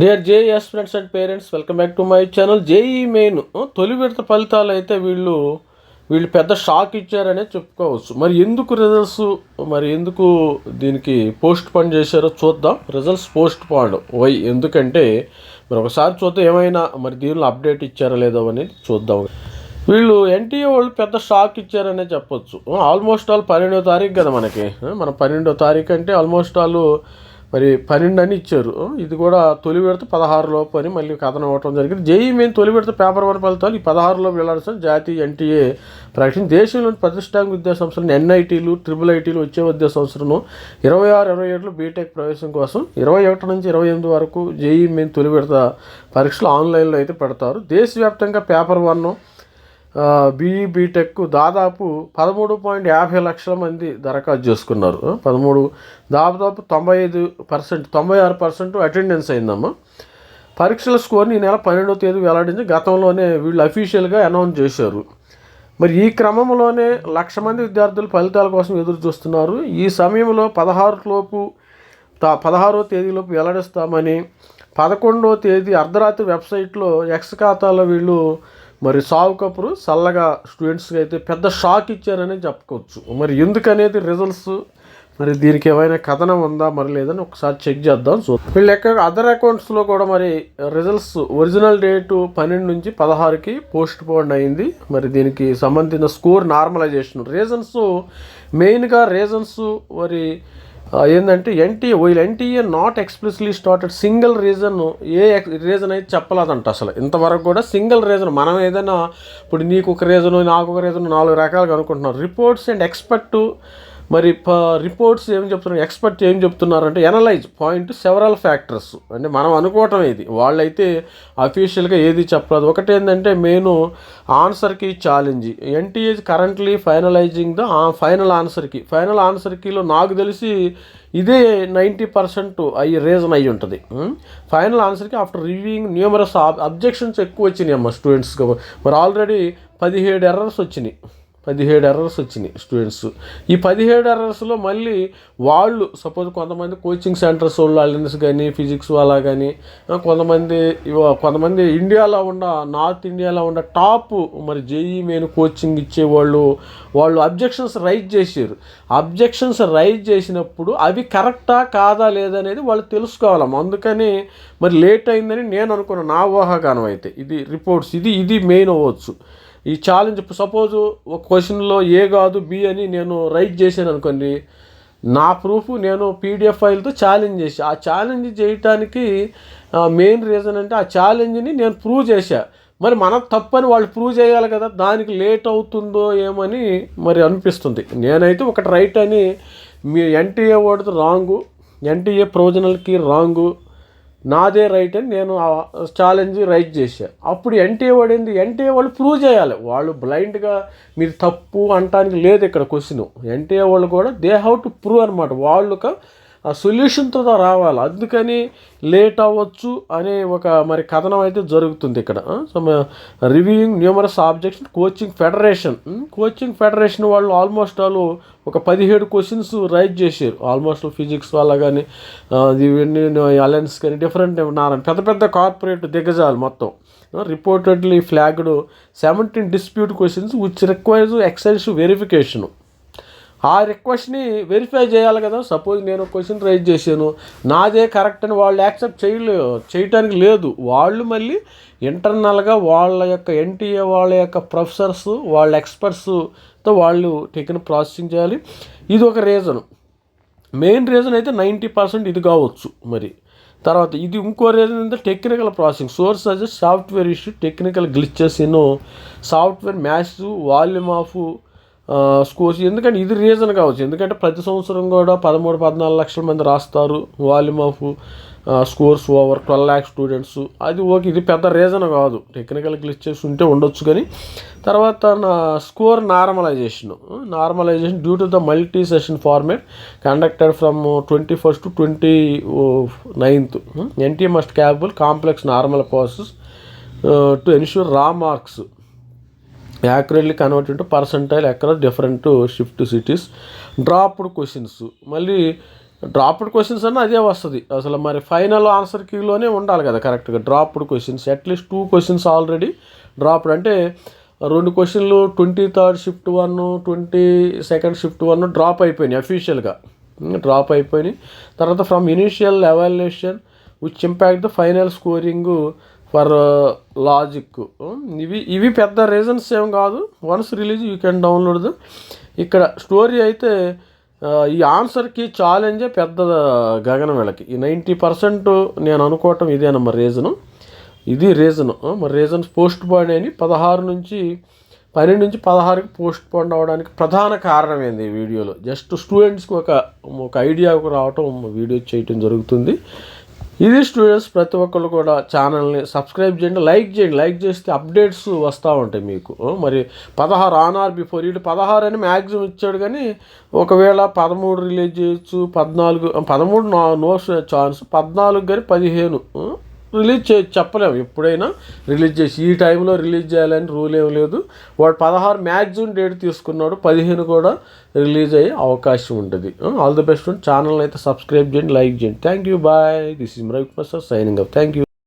Dear JEE aspirants and parents, welcome back to my channel. JEE main తొలి విడత ఫలితాలు అయితే వీళ్ళు పెద్ద షాక్ ఇచ్చారనే చెప్పుకోవచ్చు. మరి ఎందుకు రిజల్ట్స్ ఎందుకు దీనికి పోస్ట్ పోన్ చేశారో చూద్దాం. రిజల్ట్స్ పోస్ట్ పోన్ వై ఎందుకంటే మరి ఒకసారి చూద్దాం ఏమైనా మరి దీనిలో అప్డేట్ ఇచ్చారో లేదో అనేది చూద్దాం. వీళ్ళు ఎన్టీఏ వాళ్ళు పెద్ద షాక్ ఇచ్చారనే చెప్పొచ్చు. ఆల్మోస్ట్ ఆల్ 12వ తారీఖు కదా మనకి, మన 12వ తారీఖు అంటే ఆల్మోస్ట్ ఆల్ మరి 12 అని ఇచ్చారు. ఇది కూడా తొలి విడత 16 లోపు అని మళ్ళీ కథనం ఇవ్వడం జరిగింది. జేఈ మెయిన్ తొలి విడత పేపర్ 1 ఫలితాలు ఈ 16 లోపు వెళ్లాల్సిన జాతీయ ఎన్టీఏ ప్రకటించి దేశంలోని ప్రతిష్టాత్మక విద్యాసంస్థలు ఎన్ఐటీలు ట్రిపుల్ ఐటీలు వచ్చే విద్యా సంవత్సరం 26-27లో బీటెక్ ప్రవేశం కోసం 21 నుంచి 28 వరకు జేఈ మెయిన్ తొలి విడత పరీక్షలు ఆన్లైన్లో అయితే పెడతారు. దేశవ్యాప్తంగా పేపర్ 1 బీఈ బీటెక్ దాదాపు 13.50 లక్షల మంది దరఖాస్తు చేసుకున్నారు. దాదాపు 96% అటెండెన్స్ అయిందమ్మా. పరీక్షల స్కోర్ని ఈ నెల 12వ తేదీ వెల్లడించి గతంలోనే వీళ్ళు అఫీషియల్గా అనౌన్స్ చేశారు. మరి ఈ క్రమంలోనే 1,00,000 మంది విద్యార్థులు ఫలితాల కోసం ఎదురు చూస్తున్నారు. ఈ సమయంలో 16వ తేదీలోపు వెల్లడిస్తామని 11వ తేదీ అర్ధరాత్రి వెబ్సైట్లో ఎక్స్ ఖాతాలో వీళ్ళు మరి సావు కపురు చల్లగా స్టూడెంట్స్కి అయితే పెద్ద షాక్ ఇచ్చారని చెప్పుకోవచ్చు. మరి ఎందుకనేది రిజల్ట్స్ మరి దీనికి ఏమైనా కథనం ఉందా మరి లేదని ఒకసారి చెక్ చేద్దాం. సో వీళ్ళు అదర్ అకౌంట్స్లో కూడా మరి రిజల్ట్స్ ఒరిజినల్ డేటు 12 నుంచి 16కి పోస్ట్ పోన్ అయింది. మరి దీనికి సంబంధించిన స్కోర్ నార్మలైజేషన్ మెయిన్గా రీజన్స్ మరి ఏంటంటే NTA not explicitly started single reason. Reason అయితే చెప్పలేదంట అసలు ఇంతవరకు కూడా. సింగిల్ రీజన్ మనం ఏదైనా ఇప్పుడు నీకు ఒక రీజను నాకు ఒక రీజను 4 రకాలుగా అనుకుంటున్నారు. రిపోర్ట్స్ అండ్ ఎక్స్పర్ట్ మరి రిపోర్ట్స్ ఏం చెప్తున్నారు, ఎక్స్పర్ట్ ఏం చెప్తున్నారంటే ఎనలైజ్ పాయింట్ సెవరల్ ఫ్యాక్టర్స్. అంటే మనం అనుకోవటం ఇది, వాళ్ళైతే అఫీషియల్గా ఏది చెప్పలేదు. ఒకటి ఏంటంటే మెయిన్ ఆన్సర్కి challenge. NTA currently finalising the final answer కీలో నాకు తెలిసి ఇదే 90% అయ్యి రీజన్ అయ్యి ఉంటుంది. ఫైనల్ ఆన్సర్కి ఆఫ్టర్ రివ్యూయింగ్ న్యూమరస్ అబ్జెక్షన్స్ ఎక్కువ వచ్చినాయి అమ్మ స్టూడెంట్స్కి. మరి ఆల్రెడీ 17 ఎర్రర్స్ వచ్చినాయి స్టూడెంట్స్. ఈ 17 ఎర్రర్స్లో మళ్ళీ వాళ్ళు సపోజ్ కొంతమంది కోచింగ్ సెంటర్స్ వాళ్ళు అలెన్స్ కానీ ఫిజిక్స్ వాళ్ళ కానీ కొంతమంది ఇండియాలో నార్త్ ఇండియాలో టాప్ మరి జేఈ మెయిన్ కోచింగ్ ఇచ్చేవాళ్ళు అబ్జెక్షన్స్ రైజ్ చేసినప్పుడు అవి కరెక్టా కాదా లేదనేది వాళ్ళు తెలుసుకోవాలమ్మా. అందుకని మరి లేట్ అయిందని నేను అనుకున్నాను, నా ఊహాగానం అయితే. ఇది రిపోర్ట్స్ ఇది మెయిన్ అవ్వచ్చు. ఈ ఛాలెంజ్ సపోజు ఒక క్వశ్చన్లో ఏ కాదు బి అని నేను రైట్ చేశాను అనుకోండి, నా ప్రూఫ్ నేను పీడిఎఫ్ ఫైల్తో ఛాలెంజ్ చేసి ఆ ఛాలెంజ్ చేయటానికి మెయిన్ రీజన్ అంటే ఆ ఛాలెంజ్ని నేను ప్రూవ్ చేశా. మరి మనకు తప్పని వాళ్ళు ప్రూవ్ చేయాలి కదా, దానికి లేట్ అవుతుందో ఏమని మరి అనిపిస్తుంది. నేనైతే ఒకటి రైట్ అని మీ ఎన్టీఏ వాడితో రాంగు, ఎన్టీఏ ప్రొవిజనల్కి రాంగు, నాదే రైట్ అని నేను ఛాలెంజ్ రైట్ చేశా. అప్పుడు ఎన్టీఏ వాళ్ళు ప్రూవ్ చేయాలి. వాళ్ళు బ్లైండ్గా మీరు తప్పు అంటానికి లేదు ఇక్కడ క్వశ్చన్. ఎన్టీఏ వాళ్ళు కూడా దే హ్యావ్ టు ప్రూవ్ అనమాట. వాళ్ళకు ఆ సొల్యూషన్తో రావాలి. అందుకని లేట్ అవ్వచ్చు అనే ఒక మరి కథనం అయితే జరుగుతుంది ఇక్కడ. Reviewing numerous objection coaching federation వాళ్ళు ఆల్మోస్ట్ వాళ్ళు ఒక 17 క్వశ్చన్స్ రైజ్ చేశారు. ఆల్మోస్ట్ ఫిజిక్స్ వల్ల కానీ అలెన్స్ కానీ డిఫరెంట్ పెద్ద కార్పొరేట్ దిగ్గజాలు మొత్తం reportedly flagged 17 dispute questions which requires excessive verification. ఆ రిక్వెస్ట్ని వెరిఫై చేయాలి కదా. సపోజ్ నేను క్వశ్చన్ రైజ్ చేశాను, నాదే కరెక్ట్ అని వాళ్ళు యాక్సెప్ట్ చేయటానికి లేదు. వాళ్ళు మళ్ళీ ఇంటర్నల్గా వాళ్ళ యొక్క ఎన్టీఏ వాళ్ళ యొక్క ప్రొఫెసర్స్ వాళ్ళ ఎక్స్పర్ట్స్తో వాళ్ళు టెక్నిక్ ప్రాసెసింగ్ చేయాలి. ఇది ఒక రీజన్. మెయిన్ రీజన్ అయితే 90% ఇది కావచ్చు. మరి తర్వాత ఇది ఇంకో రీజన్ అంటే technical processing source as software issue, technical glitches in software, maths, volume of scores. ఎందుకంటే ఇది రీజన్ కావచ్చు. ఎందుకంటే ప్రతి సంవత్సరం కూడా 13-14 లక్షల మంది రాస్తారు. Volume of scores over 12 lakh students. అది ఓకే, ఇది పెద్ద రీజన్ కాదు. టెక్నికల్ గ్లిచెస్ ఉంటే ఉండొచ్చు. కానీ తర్వాత score normalization due to the multi session format conducted from 21st to 29th. NTA must capable complex normal process to ensure raw marks accurately convert into percentile across different shift cities. Dropped questions మళ్ళీ dropped questions అన్న అదే వస్తుంది అసలు. మరి final answer కీలోనే ఉండాలి కదా కరెక్ట్గా. Dropped questions at least 2 questions already dropped, అంటే 2 క్వశ్చన్లు 23rd shift 1, 22nd shift 1 drop అయిపోయినాయి అఫీషియల్గా, డ్రాప్ అయిపోయినాయి. తర్వాత from initial evaluation which impact the final scoring for logic. ఇవి పెద్ద రీజన్స్ ఏం కాదు. Once release you can download. ఇక్కడ స్టోరీ అయితే ఈ ఆన్సర్కి ఛాలెంజే పెద్ద గగనం వీళ్ళకి. ఈ 90% నేను అనుకోవటం ఇదేనమ్మా రీజను. ఇది రీజను. మరి రీజన్స్ పోస్ట్ పోన్ అని 12 నుంచి 16కి పోస్ట్ పోన్ అవ్వడానికి ప్రధాన కారణం ఏంది ఈ వీడియోలో. జస్ట్ స్టూడెంట్స్కి ఒక ఐడియా రావటం వీడియో చేయటం జరుగుతుంది. ఇది స్టూడెంట్స్ ప్రతి ఒక్కళ్ళు కూడా ఛానల్ని సబ్స్క్రైబ్ చేయండి, లైక్ చేయండి. లైక్ చేస్తే అప్డేట్స్ వస్తూ ఉంటాయి మీకు. మరి 16 ఆన్ ఆర్ బిఫోర్, వీడు 16 అని మ్యాక్సిమం ఇచ్చాడు, కానీ ఒకవేళ 13 రిలీజ్ చేయొచ్చు, 13 నో ఛాన్స్, 14 కానీ 15 రిలీజ్ చేయొచ్చు, చెప్పలేము. ఎప్పుడైనా రిలీజ్ చేసి ఈ టైంలో రిలీజ్ చేయాలని రూల్ ఏం లేదు. వాడు 16 మ్యాక్సిమం డేట్ తీసుకున్నాడు, 15 కూడా రిలీజ్ అయ్యే అవకాశం ఉంటుంది. All the best. ఛానల్ అయితే సబ్స్క్రైబ్ చేయండి, లైక్ చేయండి. Thank you, bye. This is Ravikumar sir signing up. Thank you.